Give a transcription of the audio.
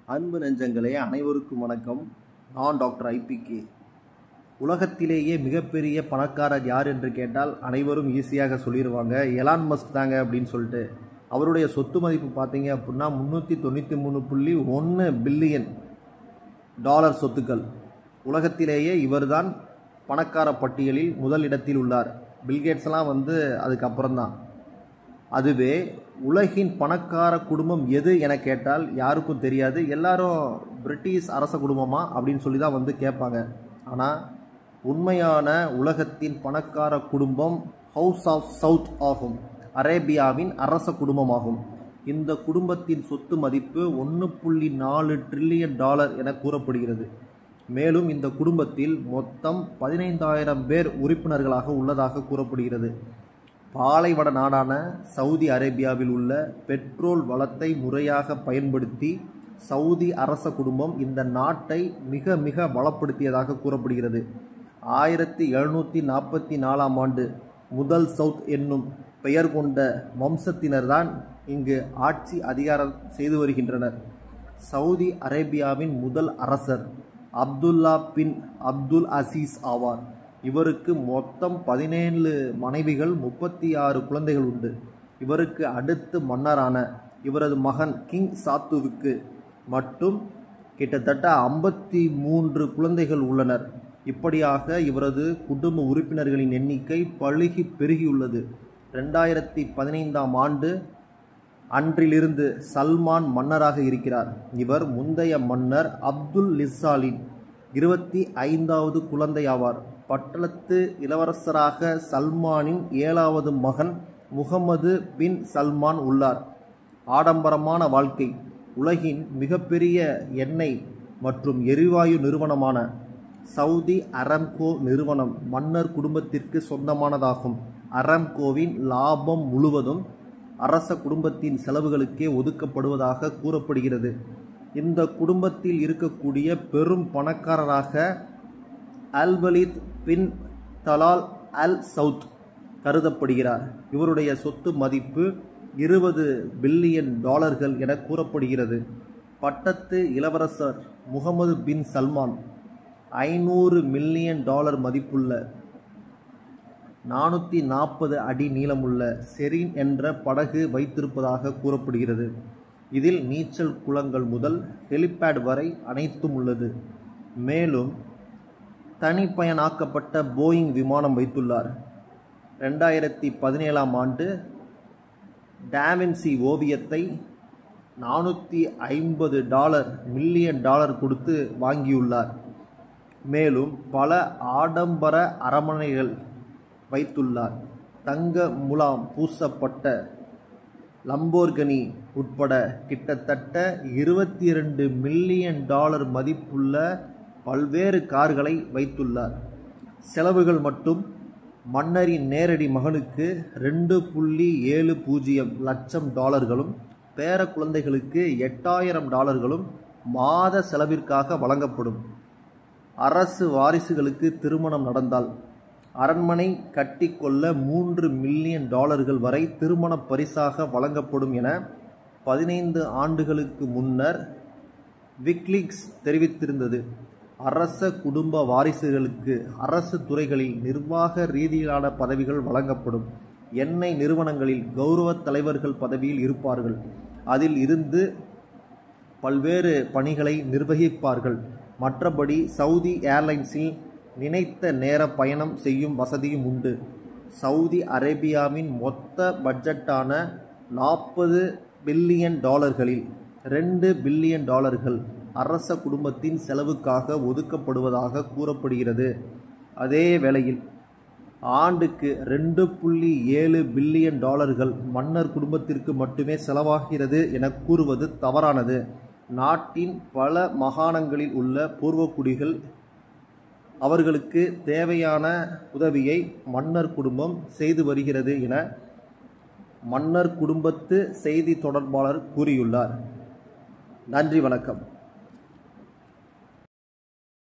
அன்பு நெஞ்சங்களே, அனைவருக்கும் வணக்கம். நான் டாக்டர் ஐபிகே. உலகத்திலேயே மிகப்பெரிய பணக்காரர் யார் என்று கேட்டால் அனைவரும் ஈஸியாக சொல்லிடுவாங்க, எலான் மஸ்க் தாங்க அப்படின்னு சொல்லிட்டு. அவருடைய சொத்து மதிப்பு பார்த்தீங்க அப்படின்னா $393.1 பில்லியன் சொத்துக்கள். உலகத்திலேயே இவர்தான் பணக்கார பட்டியலில் முதல் இடத்தில் உள்ளார். பில்கேட்ஸ்லாம் அதுக்கப்புறம் தான். அதுவே உலகின் பணக்கார குடும்பம் எது என கேட்டால் யாருக்கும் தெரியாது. எல்லாரும் பிரிட்டிஷ் அரச குடும்பமா அப்படின்னு சொல்லி தான் கேட்பாங்க. ஆனால் உண்மையான உலகத்தின் பணக்கார குடும்பம் ஹவுஸ் ஆஃப் சவுத் ஆகும். அரேபியாவின் அரச குடும்பமாகும். இந்த குடும்பத்தின் சொத்து மதிப்பு $1.4 டிரில்லியன் என கூறப்படுகிறது. மேலும் இந்த குடும்பத்தில் மொத்தம் 15,000 பேர் உறுப்பினர்களாக உள்ளதாக கூறப்படுகிறது. பாலைவன நாடான சவுதி அரேபியாவில் உள்ள பெட்ரோல் வளத்தை முறையாக பயன்படுத்தி சவுதி அரச குடும்பம் இந்த நாட்டை மிக மிக வளப்படுத்தியதாக கூறப்படுகிறது. 1744ஆம் ஆண்டு முதல் சவுத் என்னும் பெயர் கொண்ட வம்சத்தினர்தான் இங்கு ஆட்சி அதிகாரம் செய்து வருகின்றனர். சவுதி அரேபியாவின் முதல் அரசர் அப்துல்லா பின் அப்துல் அசீஸ் ஆவார். இவருக்கு மொத்தம் 17 மனைவிகள், 36 குழந்தைகள் உண்டு. இவருக்கு அடுத்து மன்னரான இவரது மகன் கிங் சாத்துவுக்கு மட்டும் கிட்டத்தட்ட 53 குழந்தைகள் உள்ளனர். இப்படியாக இவரது குடும்ப உறுப்பினர்களின் எண்ணிக்கை பழுகி பெருகியுள்ளது. 2015ஆம் ஆண்டு அன்றிலிருந்து சல்மான் மன்னராக இருக்கிறார். இவர் முந்தைய மன்னர் அப்துல் லிசாலின் 25வது குழந்தையாவார். பட்டத்து இளவரசராக சல்மானின் 7வது மகன் முகமது பின் சல்மான் உள்ளார். ஆடம்பரமான வாழ்க்கை. உலகின் மிகப்பெரிய எண்ணெய் மற்றும் எரிவாயு நிறுவனமான சவுதி அரம்கோ நிறுவனம் மன்னர் குடும்பத்திற்கு சொந்தமானதாகும். அரம்கோவின் லாபம் முழுவதும் அரச குடும்பத்தின் செலவுகளுக்கே ஒதுக்கப்படுவதாக கூறப்படுகிறது. இந்த குடும்பத்தில் இருக்கக்கூடிய பெரும் பணக்காரராக அல்வலித் பின் தலால் அல் சவுத் கருதப்படுகிறார். இவருடைய சொத்து மதிப்பு $20 பில்லியன் என கூறப்படுகிறது. பட்டத்து இளவரசர் முகமது பின் சல்மான் $500 மில்லியன் மதிப்புள்ள 440 அடி நீளமுள்ள செரீன் என்ற படகு வைத்திருப்பதாக கூறப்படுகிறது. இதில் நீச்சல் குளங்கள் முதல் ஹெலிபேட் வரை அனைத்தும் உள்ளது. மேலும் தனிப்பயனாக்கப்பட்ட போயிங் விமானம் வைத்துள்ளார். 2017ஆம் ஆண்டு டாவின்சி ஓவியத்தை $450 மில்லியன் கொடுத்து வாங்கியுள்ளார். மேலும் பல ஆடம்பர அரண்மனைகள் வைத்துள்ளார். தங்க முலாம் பூசப்பட்ட லம்போர்கனி உட்பட கிட்டத்தட்ட $22 மில்லியன் மதிப்புள்ள பல்வேறு கார்களை வைத்துள்ளார். செலவுகள் மட்டும் மன்னரின் நேரடி மகனுக்கு $2.70 லட்சம் பேர குழந்தைகளுக்கு $8,000 மாத செலவிற்காக வழங்கப்படும். அரசு வாரிசுகளுக்கு திருமணம் நடந்தால் அரண்மனை கட்டிக்கொள்ள $3 மில்லியன் வரை திருமண பரிசாக வழங்கப்படும் என 15 ஆண்டுகளுக்கு முன்னர் விக்கிலீக்ஸ் தெரிவித்திருந்தது. அரச குடும்ப வாரிசுகளுக்கு அரசு துறைகளில் நிர்வாக ரீதியிலான பதவிகள் வழங்கப்படும். எண்ணெய் நிறுவனங்களில் கௌரவ தலைவர்கள் பதவியில் இருப்பார்கள். அதில் இருந்து பல்வேறு பணிகளை நிர்வகிப்பார்கள். மற்றபடி சவுதி ஏர்லைன்ஸில் நினைத்த நேர பயணம் செய்யும் வசதியும் உண்டு. சவுதி அரேபியாவின் மொத்த பட்ஜெட்டான $40 பில்லியன் $2 பில்லியன் அரச குடும்பத்தின் செலவுக்காக ஒதுக்கப்படுவதாக கூறப்படுகிறது. அதே வேளையில் ஆண்டுக்கு $2.7 பில்லியன் மன்னர் குடும்பத்திற்கு மட்டுமே செலவாகிறது என கூறுவது தவறானது. நாட்டின் பல மாகாணங்களில் உள்ள பூர்வக்குடிகள் அவர்களுக்கு தேவையான உதவியை மன்னர் குடும்பம் செய்து வருகிறது என மன்னர் குடும்பத்து செய்தி தொடர்பாளர் கூறியுள்ளார். நன்றி, வணக்கம்.